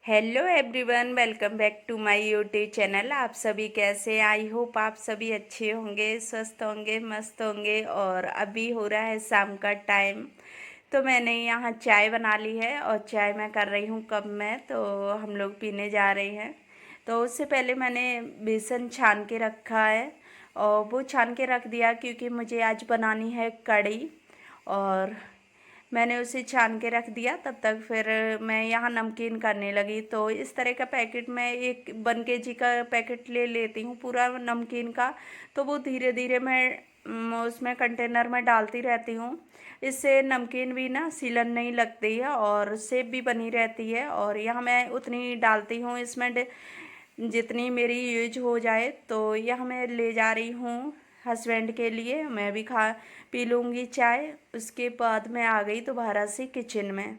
Hello everyone, welcome back to my YouTube channel. आप सभी कैसे? आई होप आप सभी अच्छे होंगे, स्वस्थ होंगे, मस्त होंगे। और अभी हो रहा है शाम का टाइम, तो मैंने यहाँ चाय बना ली है और चाय मैं कर रही हूँ कप में, तो हम लोग पीने जा रहे हैं। तो उससे पहले मैंने बेसन छान के रखा है और वो छान के रख दिया क्योंकि मुझे आज बनानी है कढ़ी। और मैंने उसे छान के रख दिया। तब तक फिर मैं यहाँ नमकीन करने लगी। तो इस तरह का पैकेट मैं 1 1 kg का पैकेट ले लेती हूँ पूरा नमकीन का। तो वो धीरे धीरे मैं उसमें कंटेनर में डालती रहती हूँ। इससे नमकीन भी ना सीलन नहीं लगती है और शेप भी बनी रहती है। और यहाँ मैं उतनी डालती हूँ इसमें जितनी मेरी यूज हो जाए। तो यह मैं ले जा रही हूँ हस्बैंड के लिए, मैं भी खा पी लूँगी चाय। उसके बाद मैं आ गई दोबारा से किचन में।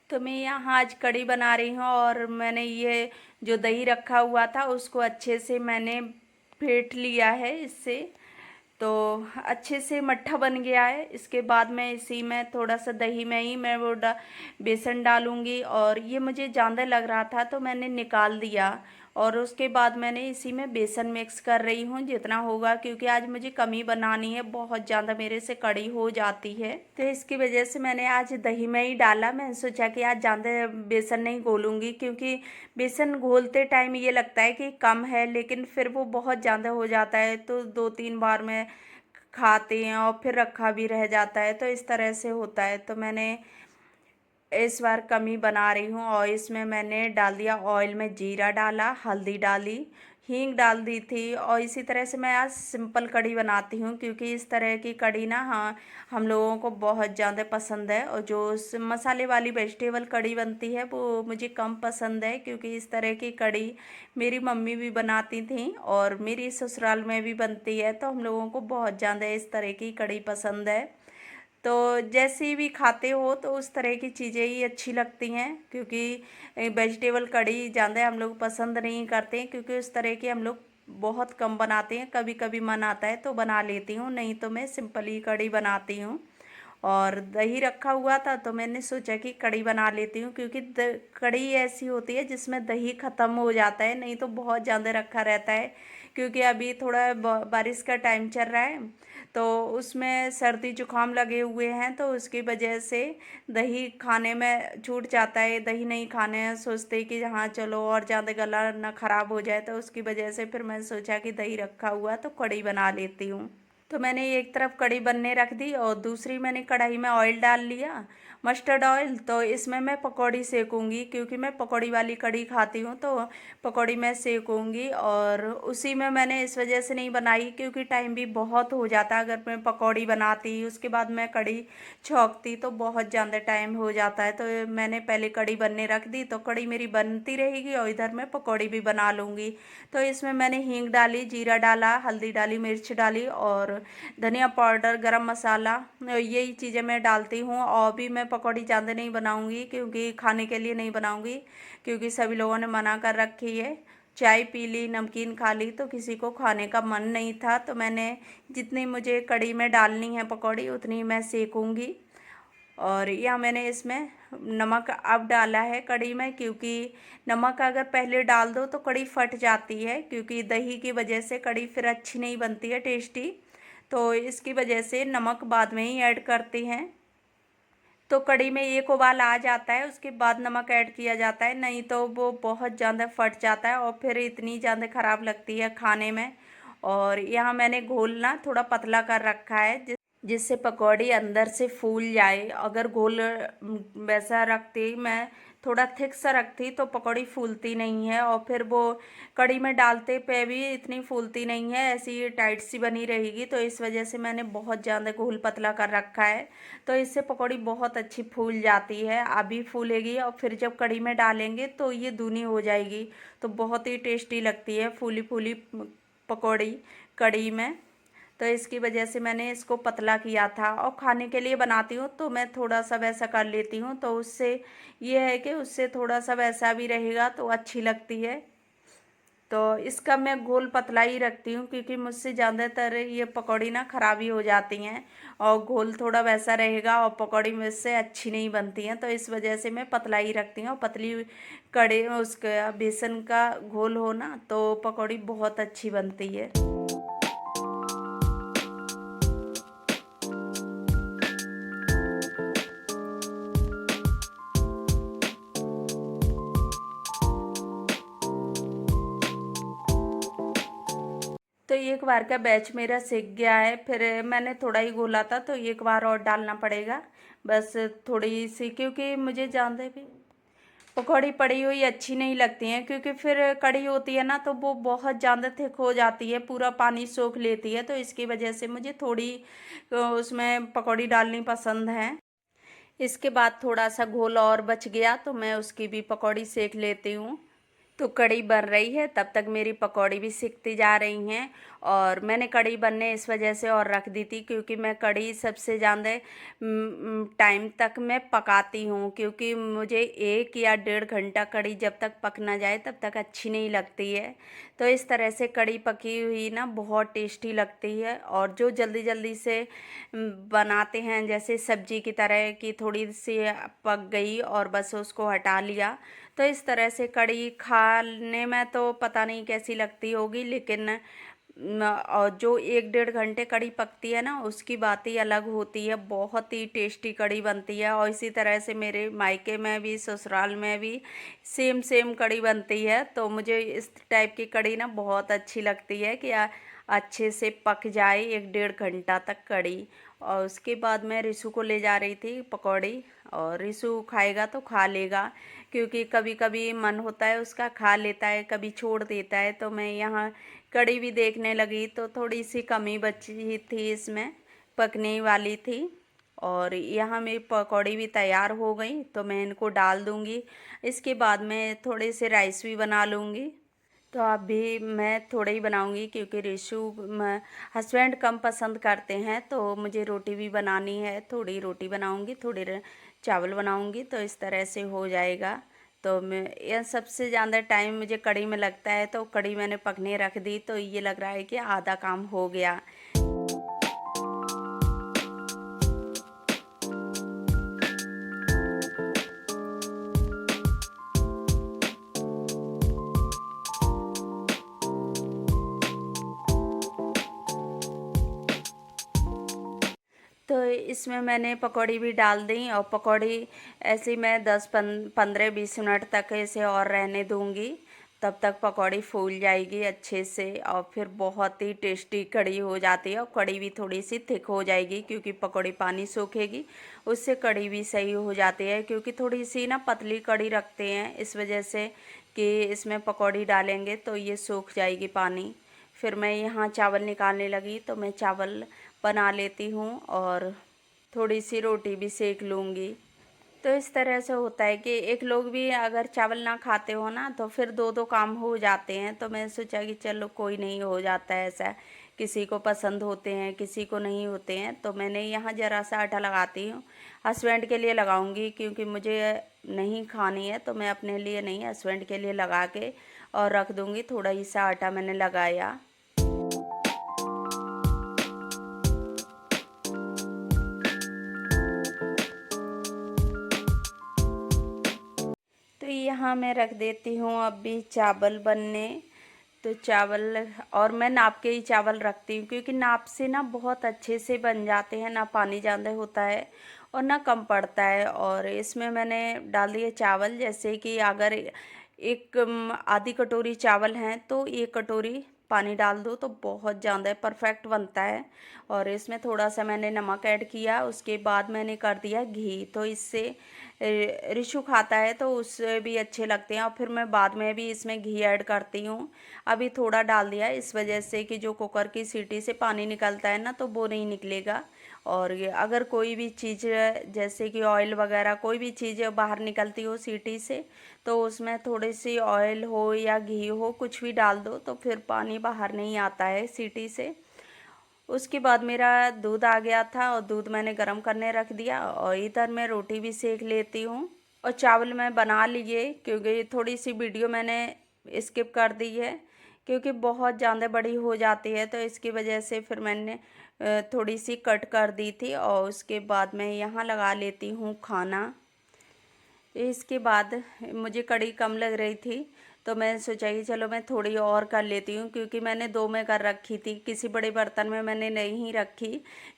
तो मैं यहाँ आज कढ़ी बना रही हूँ और मैंने ये जो दही रखा हुआ था उसको अच्छे से मैंने फेंट लिया है इससे। तो अच्छे से मट्ठा बन गया है। इसके बाद मैं इसी में थोड़ा सा दही में ही मैं बेसन डालूंगी। और ये मुझे ज़्यादा लग रहा था तो मैंने निकाल दिया। और उसके बाद मैंने इसी में बेसन मिक्स कर रही हूँ जितना होगा, क्योंकि आज मुझे कम ही बनानी है, बहुत ज़्यादा मेरे से कड़ी हो जाती है। तो इसकी वजह से मैंने आज दही में ही डाला। मैंने सोचा कि आज ज़्यादा बेसन नहीं घोलूँगी, क्योंकि बेसन घोलते टाइम ये लगता है कि कम है, लेकिन फिर वो बहुत ज़्यादा हो जाता है तो 2 3 बार में खाते हैं और फिर रखा भी रह जाता है, तो इस तरह से होता है। तो मैंने इस बार कम ही बना रही हूँ। और इसमें मैंने डाल दिया ऑयल में, जीरा डाला, हल्दी डाली, हींग डाल दी थी। और इसी तरह से मैं आज सिंपल कढ़ी बनाती हूँ, क्योंकि इस तरह की कढ़ी ना, हाँ, हम लोगों को बहुत ज़्यादा पसंद है। और जो मसाले वाली वेजिटेबल कढ़ी बनती है वो मुझे कम पसंद है, क्योंकि इस तरह की कढ़ी मेरी मम्मी भी बनाती थी और मेरी ससुराल में भी बनती है। तो हम लोगों को बहुत ज़्यादा इस तरह की कढ़ी पसंद है। तो जैसी भी खाते हो तो उस तरह की चीज़ें ही अच्छी लगती हैं, क्योंकि वेजिटेबल कढ़ी ज़्यादा हम लोग पसंद नहीं करते हैं, क्योंकि उस तरह की हम लोग बहुत कम बनाते हैं। कभी कभी मन आता है तो बना लेती हूँ, नहीं तो मैं सिंपल ही कढ़ी बनाती हूँ। और दही रखा हुआ था तो मैंने सोचा कि कढ़ी बना लेती हूँ, क्योंकि कढ़ी ऐसी होती है जिसमें दही ख़त्म हो जाता है, नहीं तो बहुत ज़्यादा रखा रहता है। क्योंकि अभी थोड़ा बारिश का टाइम चल रहा है, तो उसमें सर्दी जुकाम लगे हुए हैं, तो उसकी वजह से दही खाने में छूट जाता है। दही नहीं खाने सोचते कि हाँ चलो और ज़्यादा गला ना ख़राब हो जाए, तो उसकी वजह से फिर मैंने सोचा कि दही रखा हुआ तो कढ़ी बना लेती हूँ। तो मैंने एक तरफ कढ़ी बनने रख दी और दूसरी मैंने कढ़ाई में ऑयल डाल लिया, मस्टर्ड ऑयल। तो इसमें मैं पकौड़ी सेकूंगी, क्योंकि मैं पकौड़ी वाली कढ़ी खाती हूँ, तो पकौड़ी मैं सेकूंगी। और उसी में मैंने इस वजह से नहीं बनाई क्योंकि टाइम भी बहुत हो जाता। अगर मैं पकौड़ी बनाती उसके बाद मैं कढ़ी छौंकती तो बहुत ज़्यादा टाइम हो जाता है। तो मैंने पहले कढ़ी बनने रख दी, तो कढ़ी मेरी बनती रहेगी और इधर मैं पकौड़ी भी बना लूँगी। तो इसमें मैंने हींग डाली, जीरा डाला, हल्दी डाली, मिर्च डाली और धनिया पाउडर, गरम मसाला, यही चीज़ें मैं डालती हूँ। और भी मैं पकौड़ी ज़्यादा नहीं बनाऊँगी, क्योंकि खाने के लिए नहीं बनाऊँगी, क्योंकि सभी लोगों ने मना कर रखी है। चाय पी ली, नमकीन खा ली, तो किसी को खाने का मन नहीं था। तो मैंने जितनी मुझे कढ़ी में डालनी है पकौड़ी उतनी मैं सेकूँगी। और या मैंने इसमें नमक अब डाला है कढ़ी में, क्योंकि नमक अगर पहले डाल दो तो कढ़ी फट जाती है, क्योंकि दही की वजह से कढ़ी फिर अच्छी नहीं बनती है, टेस्टी। तो इसकी वजह से नमक बाद में ही ऐड करते हैं। तो कढ़ी में एक उबाल आ जाता है उसके बाद नमक ऐड किया जाता है, नहीं तो वो बहुत ज़्यादा फट जाता है और फिर इतनी ज़्यादा ख़राब लगती है खाने में। और यहाँ मैंने घोल ना थोड़ा पतला कर रखा है, जिससे पकौड़ी अंदर से फूल जाए। अगर घोल वैसा रखती मैं, थोड़ा थिक सा रखती, तो पकौड़ी फूलती नहीं है और फिर वो कढ़ी में डालते पे भी इतनी फूलती नहीं है, ऐसी टाइट सी बनी रहेगी। तो इस वजह से मैंने बहुत ज़्यादा घोल पतला कर रखा है, तो इससे पकौड़ी बहुत अच्छी फूल जाती है। अभी फूलेगी और फिर जब कढ़ी में डालेंगे तो ये दूनी हो जाएगी, तो बहुत ही टेस्टी लगती है फूली फूली पकौड़ी कढ़ी में। तो इसकी वजह से मैंने इसको पतला किया था। और खाने के लिए बनाती हूँ तो मैं थोड़ा सा वैसा कर लेती हूँ, तो उससे ये है कि उससे थोड़ा सा वैसा भी रहेगा तो अच्छी लगती है। तो इसका मैं घोल पतला ही रखती हूँ, क्योंकि मुझसे ज़्यादातर ये पकौड़ी ना ख़राब ही हो जाती हैं, और घोल थोड़ा वैसा रहेगा और पकौड़ी मुझसे अच्छी नहीं बनती हैं। तो इस वजह से मैं पतला ही रखती हूँ, और पतली कड़े उसका बेसन का घोल हो ना तो पकौड़ी बहुत अच्छी बनती है। तो एक बार का बैच मेरा सीख गया है, फिर मैंने थोड़ा ही घोला था तो एक बार और डालना पड़ेगा बस थोड़ी सी, क्योंकि मुझे जानते भी पकौड़ी पड़ी हुई अच्छी नहीं लगती हैं, क्योंकि फिर कड़ी होती है ना तो वो बहुत ज़्यादा थिक हो जाती है, पूरा पानी सोख लेती है। तो इसकी वजह से मुझे थोड़ी उसमें पकौड़ी डालनी पसंद है। इसके बाद थोड़ा सा घोल और बच गया तो मैं उसकी भी पकौड़ी सेक लेती हूँ। तो कढ़ी बन रही है, तब तक मेरी पकौड़ी भी सिकती जा रही हैं। और मैंने कढ़ी बनने इस वजह से और रख दी थी, क्योंकि मैं कढ़ी सबसे ज़्यादा टाइम तक मैं पकाती हूँ, क्योंकि मुझे 1 या 1.5 घंटा कढ़ी जब तक पक ना जाए तब तक अच्छी नहीं लगती है। तो इस तरह से कढ़ी पकी हुई ना बहुत टेस्टी लगती है। और जो जल्दी जल्दी से बनाते हैं, जैसे सब्जी की तरह कि थोड़ी सी पक गई और बस उसको हटा लिया, तो इस तरह से कढ़ी खाने में तो पता नहीं कैसी लगती होगी, लेकिन और जो 1 डेढ़ घंटे कढ़ी पकती है ना उसकी बात ही अलग होती है, बहुत ही टेस्टी कढ़ी बनती है। और इसी तरह से मेरे मायके में भी ससुराल में भी सेम सेम कढ़ी बनती है। तो मुझे इस टाइप की कढ़ी ना बहुत अच्छी लगती है कि अच्छे से पक जाए 1 डेढ़ घंटा तक कढ़ी। और उसके बाद मैं रिशु को ले जा रही थी पकौड़ी, और रिशु खाएगा तो खा लेगा, क्योंकि कभी कभी मन होता है उसका खा लेता है, कभी छोड़ देता है। तो मैं यहाँ कड़ी भी देखने लगी तो थोड़ी सी कमी बची थी, इसमें पकने वाली थी। और यहाँ मेरी पकौड़ी भी तैयार हो गई तो मैं इनको डाल दूँगी। इसके बाद मैं थोड़े से राइस भी बना लूँगी। तो अभी मैं थोड़े ही बनाऊँगी, क्योंकि रिशु हस्बैंड कम पसंद करते हैं, तो मुझे रोटी भी बनानी है। थोड़ी रोटी बनाऊँगी, थोड़ी चावल बनाऊँगी, तो इस तरह से हो जाएगा। तो मैं यह सबसे ज़्यादा टाइम मुझे कढ़ी में लगता है, तो कढ़ी मैंने पकने रख दी तो ये लग रहा है कि आधा काम हो गया। तो इसमें मैंने पकौड़ी भी डाल दी, और पकौड़ी ऐसे ही मैं 10-15-20 मिनट तक इसे और रहने दूंगी। तब तक पकौड़ी फूल जाएगी अच्छे से, और फिर बहुत ही टेस्टी कढ़ी हो जाती है। और कढ़ी भी थोड़ी सी थिक हो जाएगी, क्योंकि पकौड़ी पानी सोखेगी, उससे कढ़ी भी सही हो जाती है। क्योंकि थोड़ी सी ना पतली कढ़ी रखते हैं इस वजह से कि इसमें पकौड़ी डालेंगे तो ये सूख जाएगी पानी। फिर मैं यहाँ चावल निकालने लगी, तो मैं चावल बना लेती हूँ और थोड़ी सी रोटी भी सेक लूँगी। तो इस तरह से होता है कि एक लोग भी अगर चावल ना खाते हो ना तो फिर दो दो काम हो जाते हैं। तो मैं सोचा कि चलो कोई नहीं, हो जाता है ऐसा, किसी को पसंद होते हैं किसी को नहीं होते हैं। तो मैंने यहाँ ज़रा सा आटा लगाती हूँ, हस्बैंड के लिए लगाऊंगी, क्योंकि मुझे नहीं खानी है तो मैं अपने लिए नहीं, हस्बैंड के लिए लगा के और रख दूँगी। थोड़ा ही सा आटा मैंने लगाया। तो यहाँ मैं रख देती हूँ अभी चावल बनने। तो चावल, और मैं नाप के ही चावल रखती हूँ, क्योंकि नाप से ना बहुत अच्छे से बन जाते हैं, ना पानी ज़्यादा होता है और ना कम पड़ता है। और इसमें मैंने डाल दिए चावल, जैसे कि अगर एक आधी कटोरी चावल हैं तो 1 कटोरी पानी डाल दो तो बहुत ज़्यादा परफेक्ट बनता है। और इसमें थोड़ा सा मैंने नमक ऐड किया, उसके बाद मैंने कर दिया घी। तो इससे रिशु खाता है तो उससे भी अच्छे लगते हैं। और फिर मैं बाद में भी इसमें घी ऐड करती हूँ। अभी थोड़ा डाल दिया इस वजह से कि जो कुकर की सीटी से पानी निकलता है ना तो वो नहीं निकलेगा। और ये अगर कोई भी चीज़ जैसे कि ऑयल वगैरह कोई भी चीज़ बाहर निकलती हो सीटी से, तो उसमें थोड़ी सी ऑयल हो या घी हो कुछ भी डाल दो तो फिर पानी बाहर नहीं आता है सीटी से। उसके बाद मेरा दूध आ गया था और दूध मैंने गर्म करने रख दिया, और इधर मैं रोटी भी सेक लेती हूँ। और चावल मैं बना लिए, क्योंकि थोड़ी सी वीडियो मैंने स्किप कर दी है, क्योंकि बहुत ज़्यादा बड़ी हो जाती है, तो इसकी वजह से फिर मैंने थोड़ी सी कट कर दी थी। और उसके बाद मैं यहाँ लगा लेती हूँ खाना। इसके बाद मुझे कड़ी कम लग रही थी, तो मैं सोचा कि चलो मैं थोड़ी और कर लेती हूँ, क्योंकि मैंने 2 में कर रखी थी, किसी बड़े बर्तन में मैंने नहीं रखी,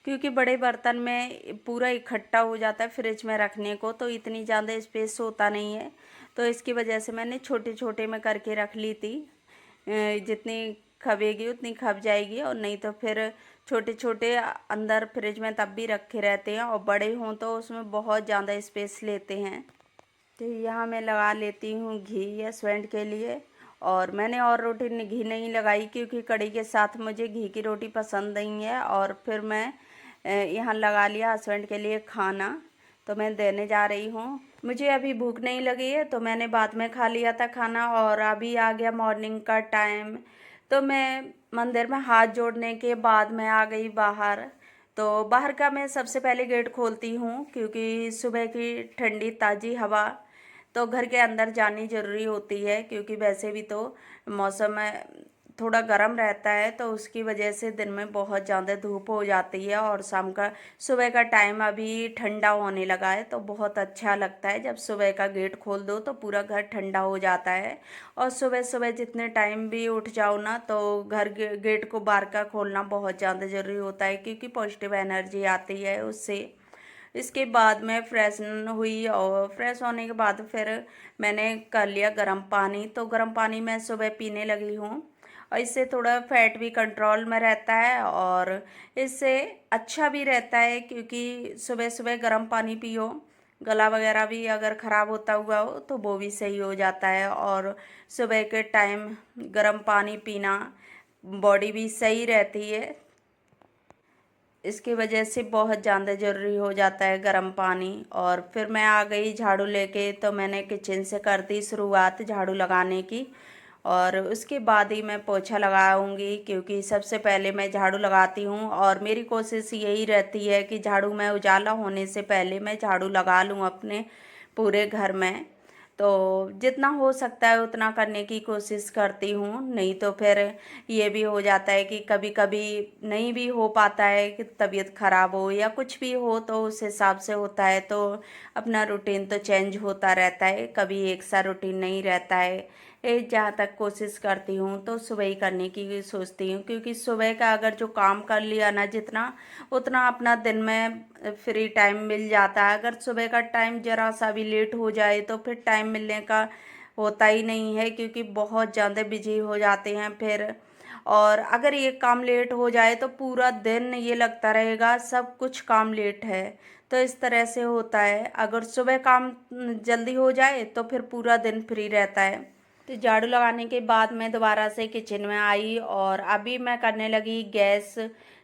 क्योंकि बड़े बर्तन में पूरा इकट्ठा हो जाता है फ्रिज में रखने को, तो इतनी ज़्यादा स्पेस होता नहीं है। तो इसकी वजह से मैंने छोटे छोटे में करके रख ली थी। जितनी खबेगी उतनी खप जाएगी, और नहीं तो फिर छोटे छोटे अंदर फ्रिज में तब भी रखे रहते हैं, और बड़े हों तो उसमें बहुत ज़्यादा स्पेस लेते हैं। तो यहाँ मैं लगा लेती हूँ घी या स्वेंट के लिए। और मैंने और रोटी घी नहीं लगाई, क्योंकि कड़ी के साथ मुझे घी की रोटी पसंद नहीं है। और फिर मैं यहाँ लगा लिया हस्बैंड के लिए खाना, तो मैं देने जा रही हूँ। मुझे अभी भूख नहीं लगी है, तो मैंने बाद में खा लिया था खाना, और अभी आ गया मॉर्निंग का टाइम। तो मैं मंदिर में हाथ जोड़ने के बाद मैं आ गई बाहर। तो बाहर का मैं सबसे पहले गेट खोलती हूँ, क्योंकि सुबह की ठंडी ताज़ी हवा तो घर के अंदर जानी ज़रूरी होती है, क्योंकि वैसे भी तो मौसम थोड़ा गर्म रहता है, तो उसकी वजह से दिन में बहुत ज़्यादा धूप हो जाती है, और शाम का सुबह का टाइम अभी ठंडा होने लगा है, तो बहुत अच्छा लगता है जब सुबह का गेट खोल दो तो पूरा घर ठंडा हो जाता है। और सुबह सुबह जितने टाइम भी उठ जाओ ना, तो घर गेट को बाहर का खोलना बहुत ज़्यादा ज़रूरी होता है, क्योंकि पॉजिटिव एनर्जी आती है उससे। इसके बाद मैं फ्रेश हुई, और फ्रेश होने के बाद फिर मैंने कर लिया गर्म पानी। तो गर्म पानी मैं सुबह पीने लगी हूँ, और इससे थोड़ा फैट भी कंट्रोल में रहता है, और इससे अच्छा भी रहता है, क्योंकि सुबह सुबह गर्म पानी पियो, गला वगैरह भी अगर ख़राब होता हुआ हो तो वो भी सही हो जाता है। और सुबह के टाइम गर्म पानी पीना बॉडी भी सही रहती है, इसकी वजह से बहुत ज़्यादा ज़रूरी हो जाता है गर्म पानी। और फिर मैं आ गई झाड़ू लेके, तो मैंने किचन से कर दी शुरुआत झाड़ू लगाने की, और उसके बाद ही मैं पोछा लगाऊंगी, क्योंकि सबसे पहले मैं झाड़ू लगाती हूँ। और मेरी कोशिश यही रहती है कि झाड़ू में उजाला होने से पहले मैं झाड़ू लगा लूँ अपने पूरे घर में। तो जितना हो सकता है उतना करने की कोशिश करती हूँ, नहीं तो फिर ये भी हो जाता है कि कभी कभी नहीं भी हो पाता है, कि तबीयत ख़राब हो या कुछ भी हो, तो उस हिसाब से होता है। तो अपना रूटीन तो चेंज होता रहता है, कभी एक सा रूटीन नहीं रहता है। जहाँ तक कोशिश करती हूँ तो सुबह ही करने की सोचती हूँ, क्योंकि सुबह का अगर जो काम कर लिया ना जितना, उतना अपना दिन में फ्री टाइम मिल जाता है। अगर सुबह का टाइम ज़रा सा भी लेट हो जाए तो फिर टाइम मिलने का होता ही नहीं है, क्योंकि बहुत ज़्यादा बिजी हो जाते हैं फिर। और अगर ये काम लेट हो जाए तो पूरा दिन ये लगता रहेगा सब कुछ काम लेट है। तो इस तरह से होता है, अगर सुबह काम जल्दी हो जाए तो फिर पूरा दिन फ्री रहता है। तो झाड़ू लगाने के बाद मैं दोबारा से किचन में आई, और अभी मैं करने लगी गैस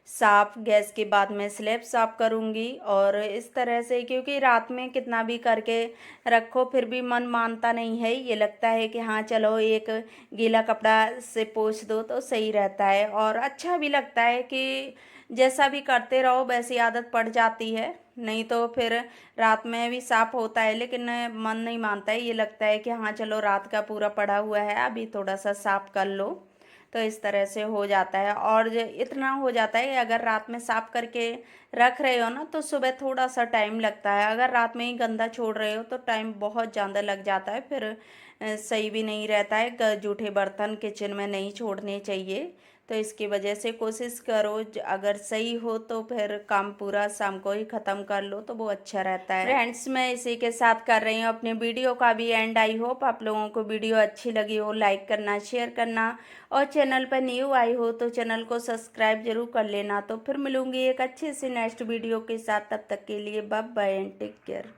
साफ़। गैस के बाद मैं स्लैब साफ़ करूँगी, और इस तरह से, क्योंकि रात में कितना भी करके रखो फिर भी मन मानता नहीं है, ये लगता है कि हाँ चलो एक गीला कपड़ा से पोंछ दो तो सही रहता है, और अच्छा भी लगता है कि जैसा भी करते रहो वैसी आदत पड़ जाती है। नहीं तो फिर रात में भी साफ होता है, लेकिन मन नहीं मानता है, ये लगता है कि हाँ चलो रात का पूरा पड़ा हुआ है अभी थोड़ा सा साफ कर लो। तो इस तरह से हो जाता है, और इतना हो जाता है कि अगर रात में साफ करके रख रहे हो ना तो सुबह थोड़ा सा टाइम लगता है, अगर रात में ही गंदा छोड़ रहे हो तो टाइम बहुत ज़्यादा लग जाता है, फिर सही भी नहीं रहता है। जूठे बर्तन किचन में नहीं छोड़ने चाहिए। तो इसकी वजह से कोशिश करो अगर सही हो तो फिर काम पूरा शाम को ही ख़त्म कर लो तो वो अच्छा रहता है। फ्रेंड्स, मैं इसी के साथ कर रही हूँ अपने वीडियो का भी एंड। आई होप आप लोगों को वीडियो अच्छी लगी हो, लाइक करना, शेयर करना, और चैनल पर न्यू आई हो तो चैनल को सब्सक्राइब जरूर कर लेना। तो फिर मिलूंगी एक अच्छी सी नेक्स्ट वीडियो के साथ, तब तक के लिए bye bye and take care.